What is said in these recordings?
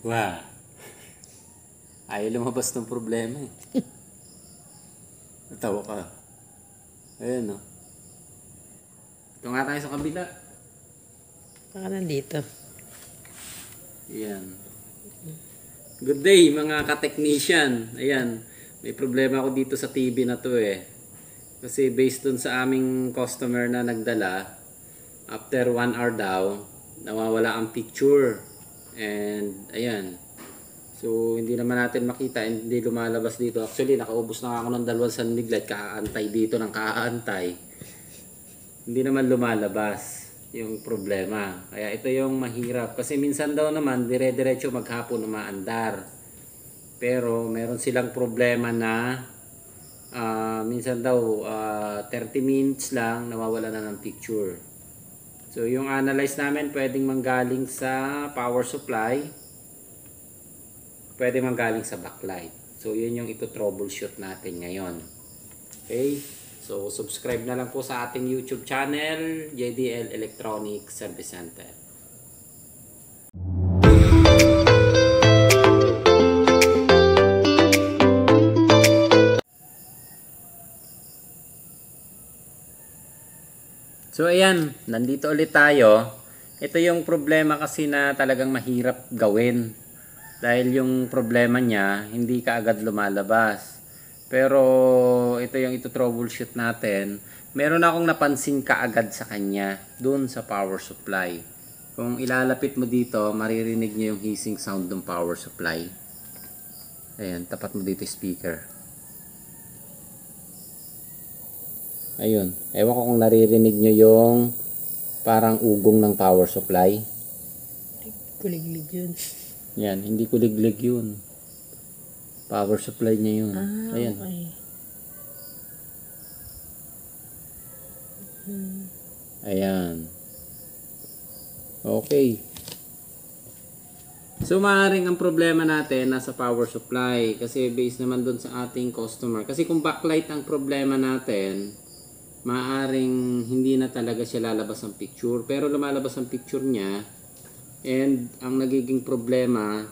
Wah, ayaw lumabas ng problema eh. Natawa ka. Ayan no. Ito nga tayo sa kabila. Baka nandito. Ayan. Good day mga ka-technician. Ayan. May problema ako dito sa TV na to eh. Kasi based dun sa aming customer na nagdala, after 1 hour daw, nawawala ang picture. And ayan. So hindi naman natin makita, hindi lumalabas dito. Actually nakaubos na ako ng 2 sunlight, kaantay dito ng kaantay. Hindi naman lumalabas yung problema. Kaya ito yung mahirap. Kasi minsan daw naman, dire-diretso maghapon umaandar. Pero meron silang problema na minsan daw 30 minutes lang nawawala na ng picture. So yung analyze namin pwedeng manggaling sa power supply, pwede manggaling sa backlight. So yun yung ito-troubleshoot natin ngayon. Okay? So subscribe na lang po sa ating YouTube channel, JDL Electronic Service Center. So ayan, nandito ulit tayo. Ito yung problema kasi na talagang mahirap gawin. Dahil yung problema niya, hindi kaagad lumalabas. Pero ito yung ito-troubleshoot natin. Meron akong napansin kaagad sa kanya, dun sa power supply. Kung ilalapit mo dito, maririnig niyo yung hissing sound ng power supply. Ayan, tapat mo dito speaker. Ayun, ewan ko kung naririnig niyo yung parang ugong ng power supply. Kuliglig yun. Yan, hindi kuliglig yun. Power supply niya yun. Ayan. Okay. Ayan. Okay. So, maaaring ang problema natin nasa power supply. Kasi based naman dun sa ating customer. Kasi kung backlight ang problema natin, maaaring hindi na talaga siya lalabas ang picture. Pero lumalabas ang picture niya. And ang nagiging problema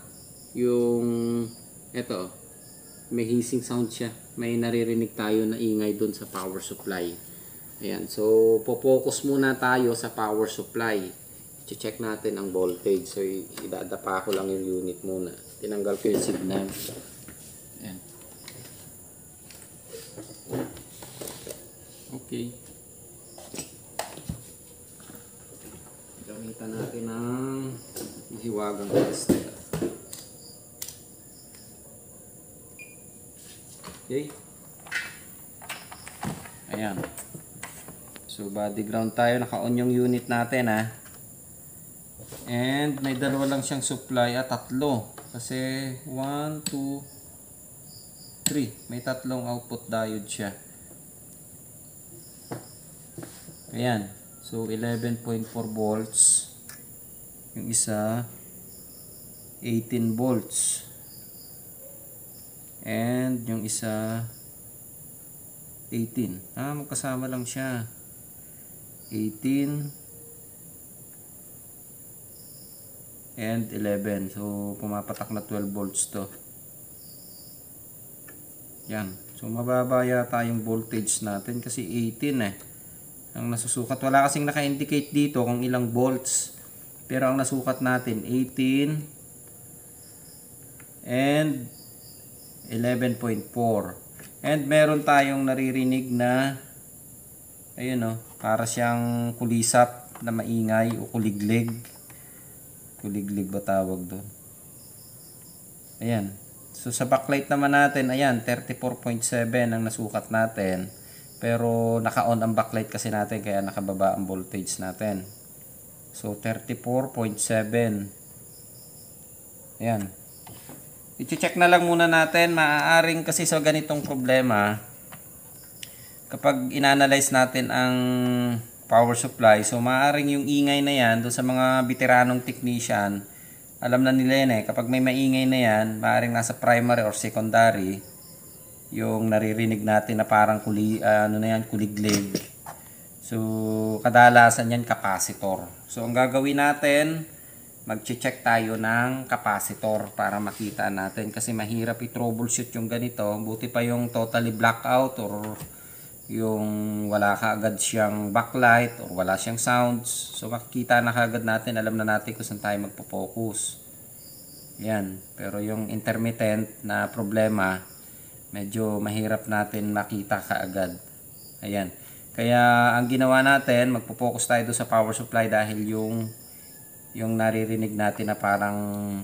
yung eto, may hissing sound siya, may naririnig tayo na ingay dun sa power supply. Ayan, so po-focus muna tayo sa power supply. I-check natin ang voltage. So idadapa ko lang yung unit muna, tinanggal ko yung signal. Ayan. Okay, gamitan natin ng hiwagang tester. Okay. Ayan. So body ground tayo, naka-on yung unit natin ha. And may dalawa lang siyang supply at tatlo. Kasi 1, 2, 3. May tatlong output diode siya. Ayan. So 11.4 volts. Yung isa 18 volts. And yung isa 18. Magkasama lang siya. 18 and 11. So pumapatak na 12 volts to. Yan. So mababa yata yung voltage natin kasi 18 eh. Ang nasusukat, wala kasing naka-indicate dito kung ilang volts. Pero ang nasukat natin 18 and 11.4. And meron tayong naririnig na ayun para siyang kulisap na maingay o kuliglig. Kuliglig ba tawag doon? Ayan. So sa backlight naman natin, ayan, 34.7 ang nasukat natin. Pero naka-on ang backlight kasi natin kaya nakababa ang voltage natin. So 34.7. Ayan. I-check na lang muna natin. Maaaring kasi sa ganitong problema, kapag inanalyze natin ang power supply, so maaaring yung ingay na yan, doon sa mga veteranong technician, alam na nila yan eh. Kapag may maingay na yan, maaaring nasa primary or secondary, yung naririnig natin na parang kuliglig. So kadalasan yan capacitor. So ang gagawin natin, magche-check tayo ng capacitor para makita natin kasi mahirap i-troubleshoot yung ganito. Buti pa yung totally blackout or yung wala kaagad siyang backlight or wala siyang sounds. So makikita na kaagad natin, alam na natin kung saan tayo magpo-focus. Yan. Pero yung intermittent na problema, medyo mahirap natin makita kaagad. Ayan. Kaya ang ginawa natin, magpo-focus tayo doon sa power supply dahil yung naririnig natin na parang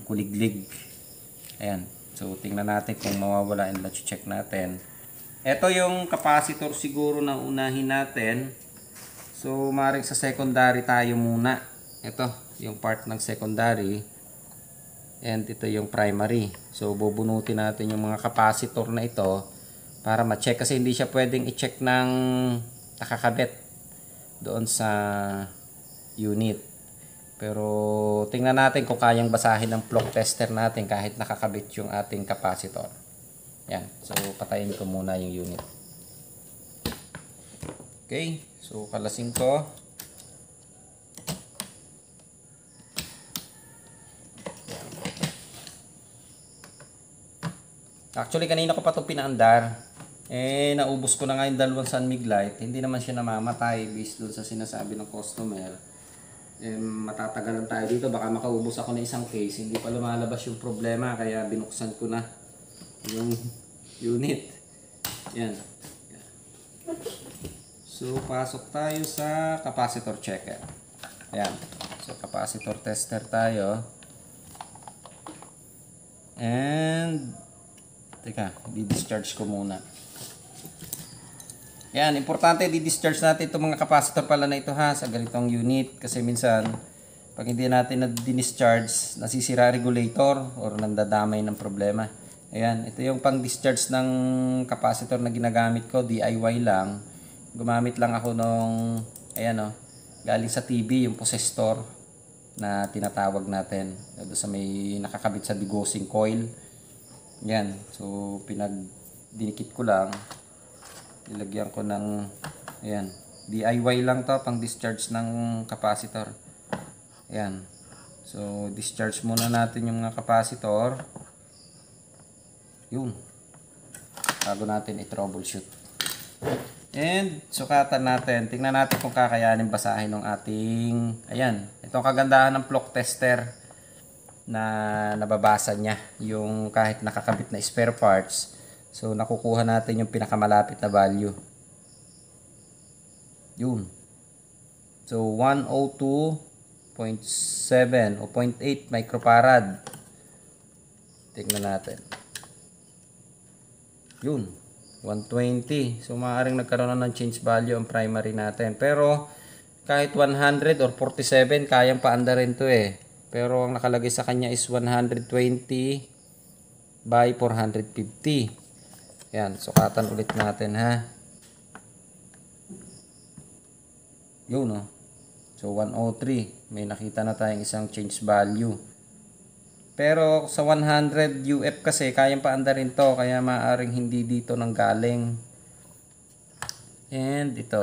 kuliglig. Ayan. So tingnan natin kung mawawala, and let's check natin. Ito yung capacitor siguro na unahin natin. So maring sa secondary tayo muna. Ito yung part ng secondary. And ito yung primary. So bubunutin natin yung mga capacitor na ito para ma-check kasi hindi siya pwedeng i-check ng nakakabit doon sa unit. Pero tingnan natin kung kayang basahin ng flow tester natin kahit nakakabit yung ating capacitor. Yan. So patayin ko muna yung unit. Okay. So kalasin ko. Actually kanina ko pa ito pinaandar. Naubos ko na nga yung dalawang sunmig light. Hindi naman siya namamatay based doon sa sinasabi ng customer. Matatagalan tayo dito. Baka makaubos ako ng isang case. Hindi pa lumalabas yung problema. Kaya binuksan ko na yung unit. Yan. So pasok tayo sa capacitor checker. Ayan. So capacitor tester tayo. And teka, di-discharge ko muna. Yan, importante di-discharge natin itong mga capacitor pala na ito ha, sa ganitong unit. Kasi minsan, pag hindi natin na-discharge, nasisira regulator or nandadamay ng problema. Ayan, ito yung pang-discharge ng capacitor na ginagamit ko, DIY lang. Gumamit lang ako nung, ayan o, galing sa TV, yung posistor na tinatawag natin. Doon sa may nakakabit sa degaussing coil. Yan. So, dinikit ko lang. Ilagyan ko ng, ayan. DIY lang to, pang discharge ng capacitor. Ayan. So, discharge muna natin yung mga capacitor. Yun. Bago natin i-troubleshoot. And, sukatan natin. Tingnan natin kung kakayanin basahin ng ating, ayan. Itong kagandahan ng flow tester na nababasa niya yung kahit nakakabit na spare parts. So nakukuha natin yung pinakamalapit na value. Yun. So 102.7 o 0.8 microfarad. Tingnan natin. Yun. 120. So maaaring nagkaroon na ng change value ang primary natin. Pero kahit 100 or 47 kayang paanda rin to eh. Pero ang nakalagay sa kanya is 120 by 450. Yan, sukatan ulit natin ha. Yun no. So 103, may nakita na tayong isang change value. Pero sa 100 UF kasi kayang paanda rin to, kaya maaaring hindi dito nang galing. And ito,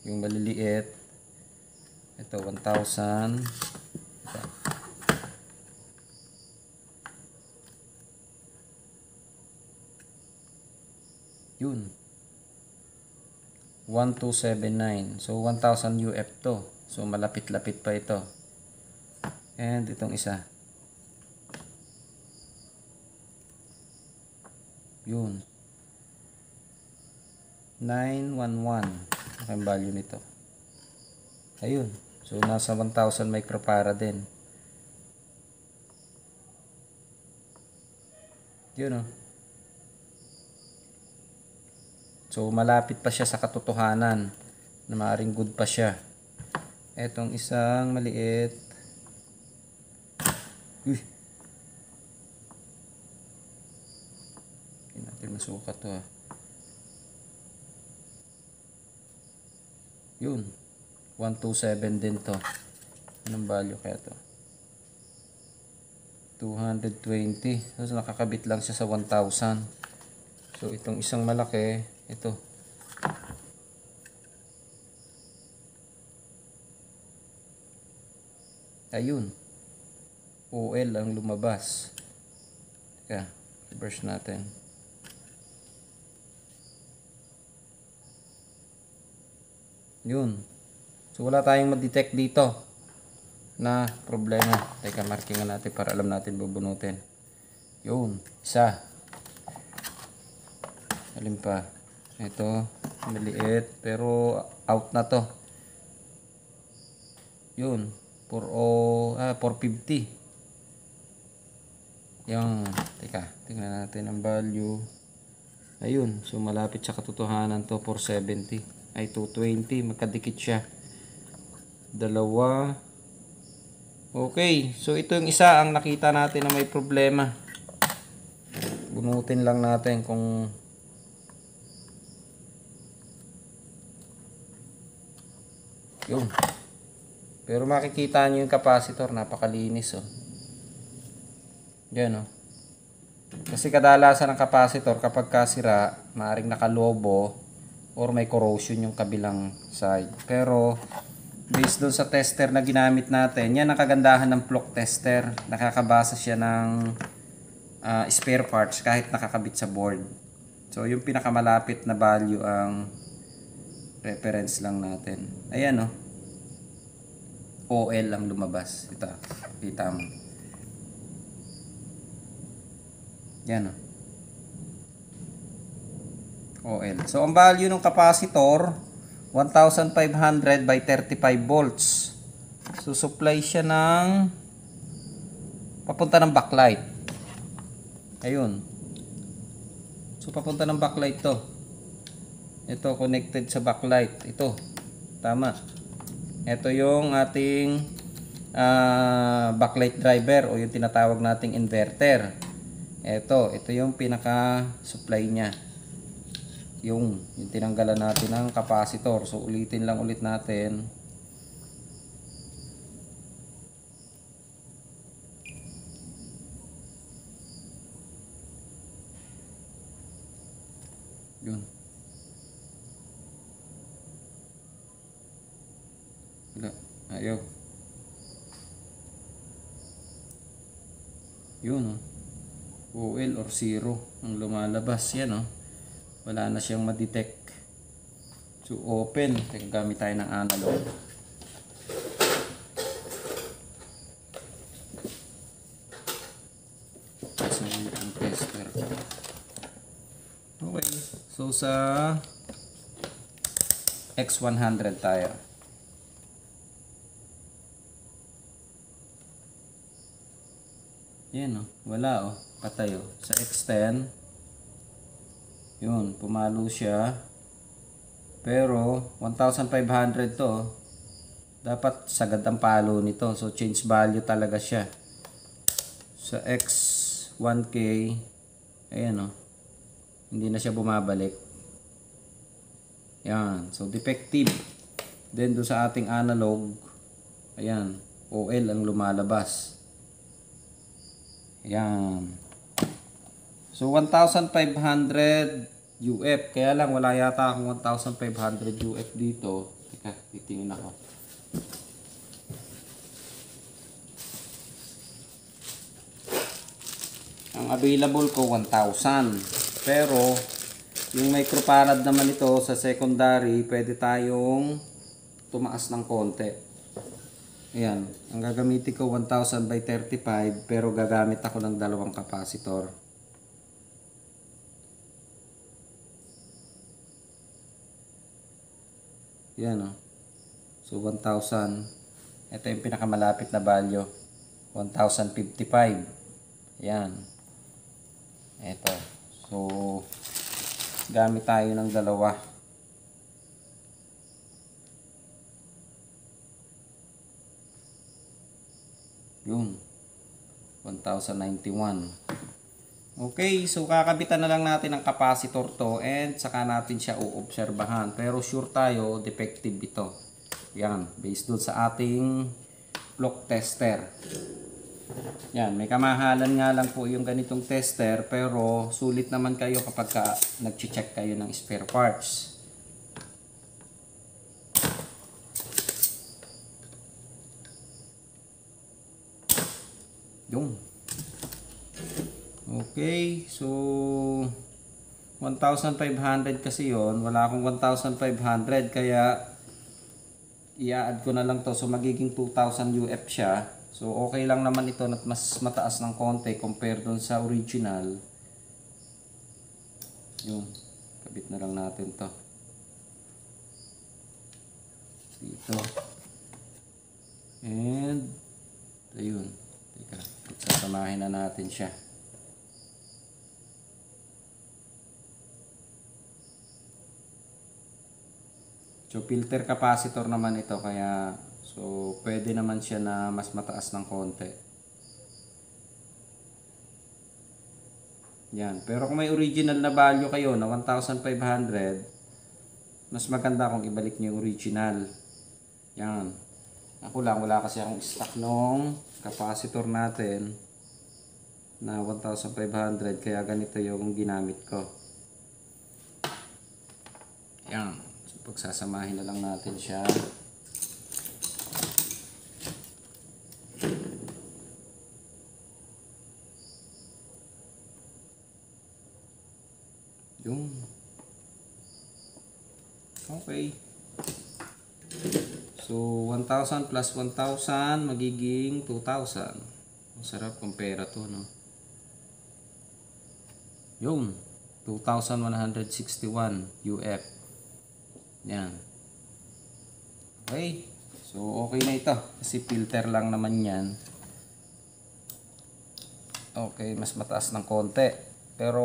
yung maliliit. Ito 1,000. Yun. 1279. So 1,000 UF to. So malapit-lapit pa ito. And itong isa. Yun. 911. Ang value nito. Ayun. So nasa 1,000 microfarad din. Yun o. So malapit pa siya sa katotohanan na maaaring good pa siya. Etong isang maliit. Uy. Hindi natin masukat to ha. Yun. 127 din to. Anong value kaya to? 220. So nakakabit lang siya sa 1,000. So itong isang malaki, ito. Ayun. OL ang lumabas. Teka, reverse natin. Yun. So wala tayong ma-detect dito na problema. Teka, markingan natin para alam natin bubunutin. Yun, isa. Alin pa? Ito, maliit pero out na to. Yun, 450. Yung, teka, tingnan natin ang value. Ayun, so malapit sa katotohanan to, 470. Ay, 220, magkadikit siya. Dalawa. Okay, so ito yung isa ang nakita natin na may problema. Bunutin lang natin kung yun. Pero makikita nyo yung capacitor, napakalinis oh. Yan oh. Kasi kadalasan ng capacitor kapag kasira, maaaring nakalobo or may corrosion yung kabilang side. Pero based doon sa tester na ginamit natin, yan ang kagandahan ng flock tester. Nakakabasa siya ng spare parts kahit nakakabit sa board. So yung pinakamalapit na value ang reference lang natin. Ayan oh. OL ang lumabas. Ito, kita mo. Yan o. OL. So, ang value ng capacitor, 1,500 by 35 volts. So, supply siya ng papunta ng backlight. Ayun. So, papunta ng backlight to. Ito, connected sa backlight. Ito. Tama. Ito yung ating backlight driver o yung tinatawag nating inverter. Ito yung pinaka-supply niya. Yung tinanggalan natin ng capacitor. So, ulitin lang ulit natin. Yun. Wala. Ayaw. Yun, oh. OL or 0 ang lumalabas. Yan oh. Wala na siyang ma-detect. So open. Teka, gamit tayo ng analog. So ang tester. Okay. So sa X100 tayo. Yan oh. Wala oh. Patay oh. Sa X10, yun, pumalo siya. Pero 1,500 to. Dapat sagad ang palo nito. So change value talaga siya. Sa X1K, ayan oh. Hindi na siya bumabalik. Yan. So defective. Then do sa ating analog, ayan, OL ang lumalabas. Ayan. So 1,500 UF. Kaya lang wala yata akong 1,500 UF dito. Teka, titingin ako. Ang available ko 1,000. Pero yung microfarad naman ito sa secondary, pwede tayong tumaas ng konti. Ayan. Ang gagamitin ko 1,000 by 35, pero gagamit ako ng dalawang capacitor. Yan o. So 1,000. Ito yung pinakamalapit na value. 1,055. Yan. Ito. So gamit tayo ng dalawa. Yun. 1,091. Okay, so kakabitan na lang natin ang capacitor to and saka natin siya uobserbahan. Pero sure tayo, defective ito. Yan, based doon sa ating flock tester. Yan, may kamahalan nga lang po yung ganitong tester, pero sulit naman kayo kapag nag-check kayo ng spare parts. Yung. Okay, so 1,500 kasi yon. Wala akong 1,500 kaya i-add ko na lang to. So magiging 2,000 UF siya. So okay lang naman ito at mas mataas ng konti compare dun sa original. Yung kabit na lang natin to dito. And ayun. Teka, sasamahin na natin siya. So filter capacitor naman ito kaya so pwede naman siya na mas mataas ng konti. Yan. Pero kung may original na value kayo na 1,500, mas maganda kung ibalik niyo yung original. Yan. Ako lang, wala kasi akong stock nung capacitor natin na 1,500 kaya ganito yung ginamit ko. Yan. Pagsasamahin na lang natin siya. Yung. Okay. So, 1,000 plus 1,000 magiging 2,000. Masarap kung pera to, no? Yung. 2,161 UF. Yan. Okay. So, okay na ito. Kasi filter lang naman yan. Okay, mas mataas ng konti. Pero,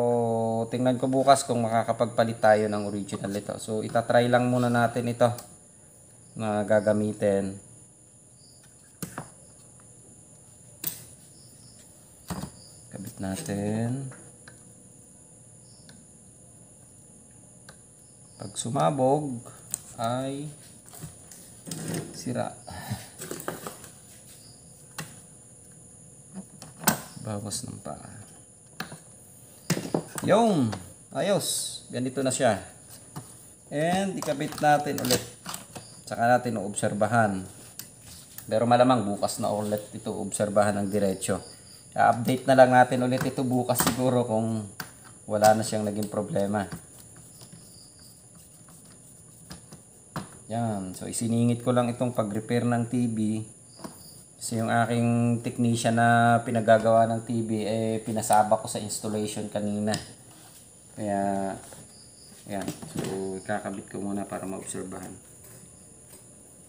tingnan ko bukas kung makakapagpalit tayo ng original ito. So, itatry lang muna natin ito na gagamitin. Kabit natin. Pag sumabog ay sira. Bawas ng paa. Yung ayos, ganito na siya. And ikabit natin ulit. Saka natin obserbahan. Pero malamang bukas na ulit ito obserbahan ng diretso. I-update na lang natin ulit ito bukas siguro kung wala na siyang naging problema. Yan. So, isiningit ko lang itong pag-repair ng TV. Kasi yung aking technician na pinagagawa ng TV, pinasaba ko sa installation kanina. Kaya, yan. So, ikakabit ko muna para maobserbahan.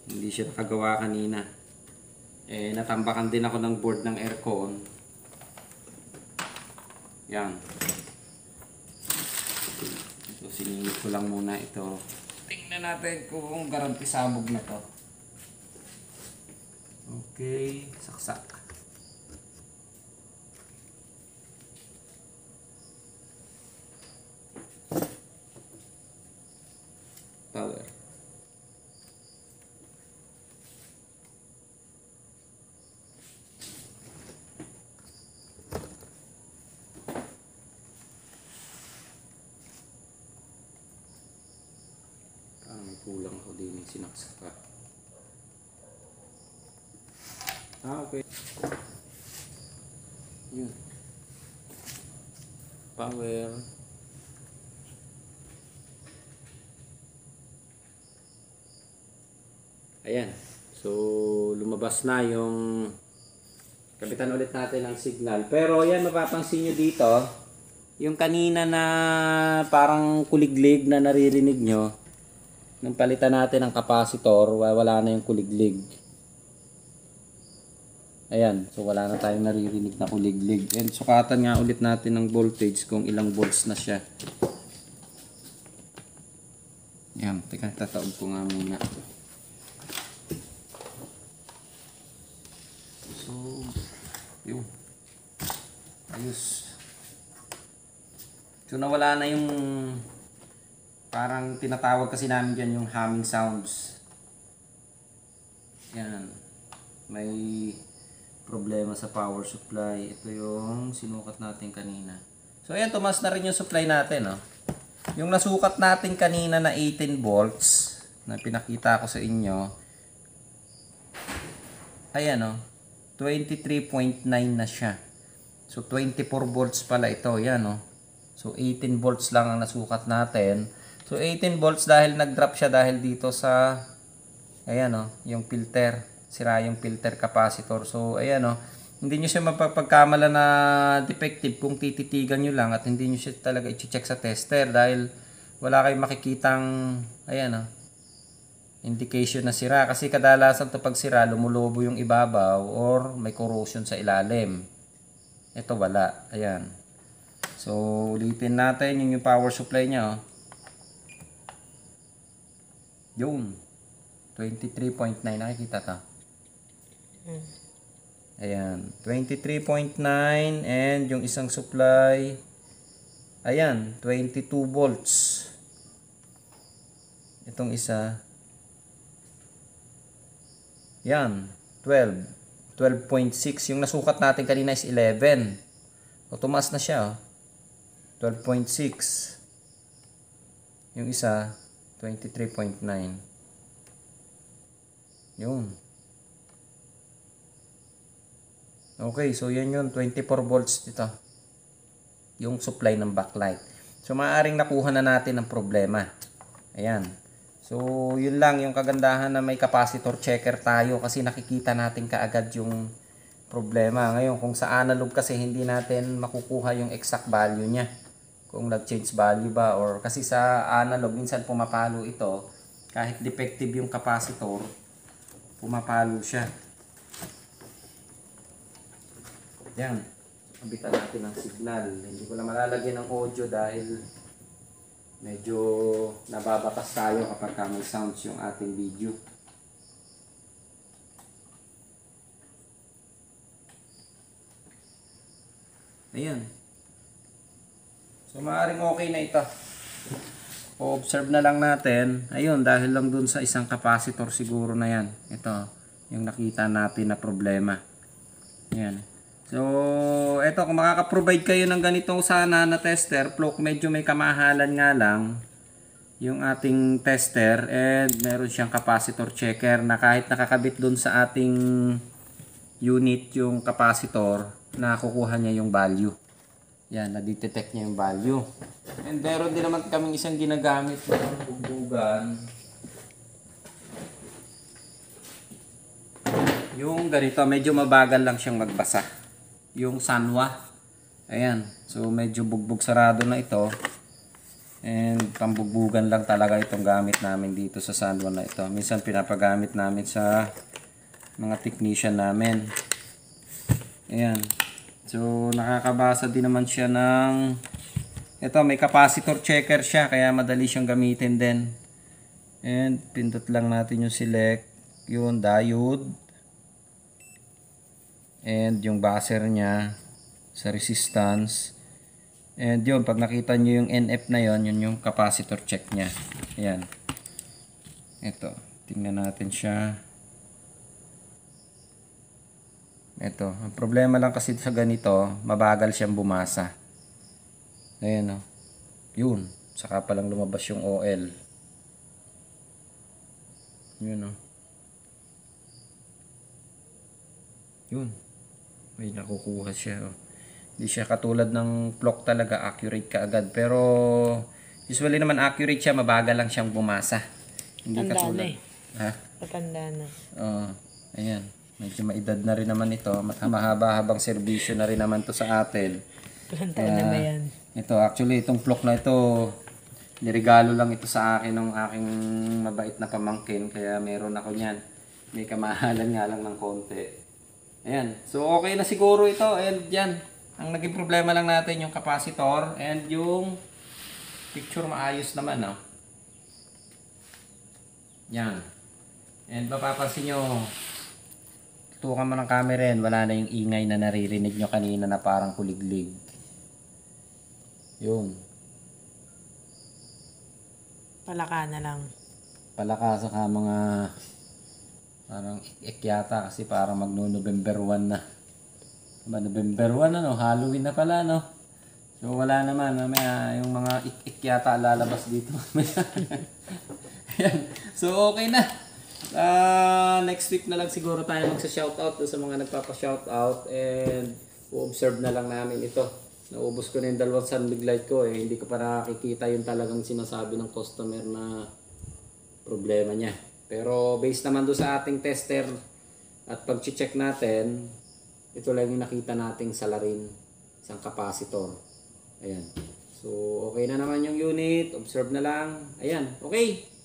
Hindi siya nakagawa kanina. Natambakan din ako ng board ng aircon. Yan. So, siningit ko lang muna ito. Tingnan natin kung garanti sabog na to. Okay, saksak. Power. Kulang ako din yung sinaksak pa. Okay. Yun. Power. Ayan. So, lumabas na yung kapitan ulit natin ang signal. Pero yan, mapapansin nyo dito, yung kanina na parang kuliglig na naririnig nyo, nung palitan natin ang capacitor, wala na yung kuliglig. Ayan, so wala na tayong naririnig na kuliglig. And sukatan nga ulit natin ng voltage kung ilang volts na siya. Ayan, teka, tataob ko nga muna. So, yun. Ayos. So nawala na yung parang tinatawag kasi namin dyan yung humming sounds. Yan. May problema sa power supply. Ito yung sinukat natin kanina. So ayan, tumas na rin yung supply natin. Oh. Yung nasukat natin kanina na 18 volts na pinakita ko sa inyo. Ayan, oh. 23.9 na siya. So 24 volts pala ito, yan oh. So 18 volts lang ang nasukat natin. So 18 volts dahil nag-drop siya dahil dito sa ayan oh, yung filter. Sira yung filter capacitor. So ayan oh, hindi nyo siya mapapagkamala na defective kung tititigan nyo lang at hindi nyo siya talaga i-check sa tester dahil wala kayong makikitang ayan oh, indication na sira. Kasi kadalasan to pag sira, lumulobo yung ibabaw or may corrosion sa ilalim. Ito wala. Ayan. So, ulitin natin yung power supply niya. Oh. Yung 23.9. Nakikita ta. Ayan. 23.9 and yung isang supply ayan, 22 volts. Itong isa yan, 12. 12.6. Yung nasukat natin kanina is 11. O, tumaas na siya. Oh. 12.6. Yung isa, 23.9. Yun. Okay, so yan yun. 24 volts dito. Yung supply ng backlight. So, maaaring nakuha na natin ang problema. Ayan. So, yun lang yung kagandahan na may capacitor checker tayo kasi nakikita natin kaagad yung problema. Ngayon, kung sa analog kasi hindi natin makukuha yung exact value niya. Kung nag-change value ba or kasi sa analog minsan pumapalo ito. Kahit defective yung capacitor, pumapalo siya. Yan. Kabitan natin ng signal. Hindi ko na malalagyan ng audio dahil medyo nababatas tayo kapag may sounds yung ating video. Ayan. So maaaring okay na ito. O-observe na lang natin. Ayun, dahil lang dun sa isang capacitor siguro na yan. Ito, yung nakita natin na problema. Ayan. So, eto, kung makaka-provide kayo ng ganitong sana na tester, medyo may kamahalan nga lang yung ating tester and meron siyang capacitor checker na kahit nakakabit dun sa ating unit yung capacitor, nakukuha niya yung value. Yan, nadidetect niya yung value. And meron din naman kaming isang ginagamit na bugbugan. Yung ganito, medyo mabagal lang siyang magbasa. Yung Sanwa. Ayan. So, medyo bugbog sarado na ito. And, pambugbugan lang talaga itong gamit namin dito sa Sanwa na ito. Minsan, pinapagamit namin sa mga technician namin. Ayan. So, nakakabasa din naman siya ng ito, may capacitor checker siya. Kaya, madali siyang gamitin din. And, pindot lang natin yung select. Yung diode. And yung buzzer niya sa resistance. And yun, pag nakita nyo yung NF na yon, yun yung capacitor check niya. Ayan. Ito, tingnan natin siya. Ito, ang problema lang kasi sa ganito, mabagal siyang bumasa. Ayan o. Yun, saka palang lumabas yung OL. Yun o. Yun. May nakukuha siya. Oh. Hindi siya katulad ng clock talaga, accurate ka agad. Pero usually naman accurate siya, mabagal lang siyang bumasa. Hindi Tanda katulad. na eh. Ha? Matanda na. Ayan. Medyo maedad na rin naman ito. Mahaba-habang serbisyo na rin naman to sa atin. Ilang taon na ba yan? Ito, actually, itong clock na ito, niregalo lang ito sa akin ng aking mabait na pamangkin. Kaya meron ako niyan. May kamahalan nga lang ng konti. Ayan. So, okay na siguro ito. And yan. Ang naging problema lang natin yung capacitor and yung picture maayos naman. No? Yan. And mapapansin nyo, tutukan mo ng camera yan. Wala na yung ingay na naririnig nyo kanina na parang kuliglig. Yung. Palaka na lang. Palaka saka mga parang yata kasi parang magno-November 1 na. November 1 ano, Halloween na pala no. So wala naman, may yung mga yata lalabas dito. Ayan. So okay na. Next week na lang siguro tayo magsa-shoutout sa mga nagpapa-shoutout and u-observe na lang namin ito. Naubos ko na yung dalawang sunbig light ko eh. Hindi ko pa nakikita yung talagang sinasabi ng customer na problema niya. Pero based naman doon sa ating tester at pag-check natin, ito lang yung nakita nating salarin, isang capacitor. Ayan. So, okay na naman yung unit. Observe na lang. Ayan. Okay.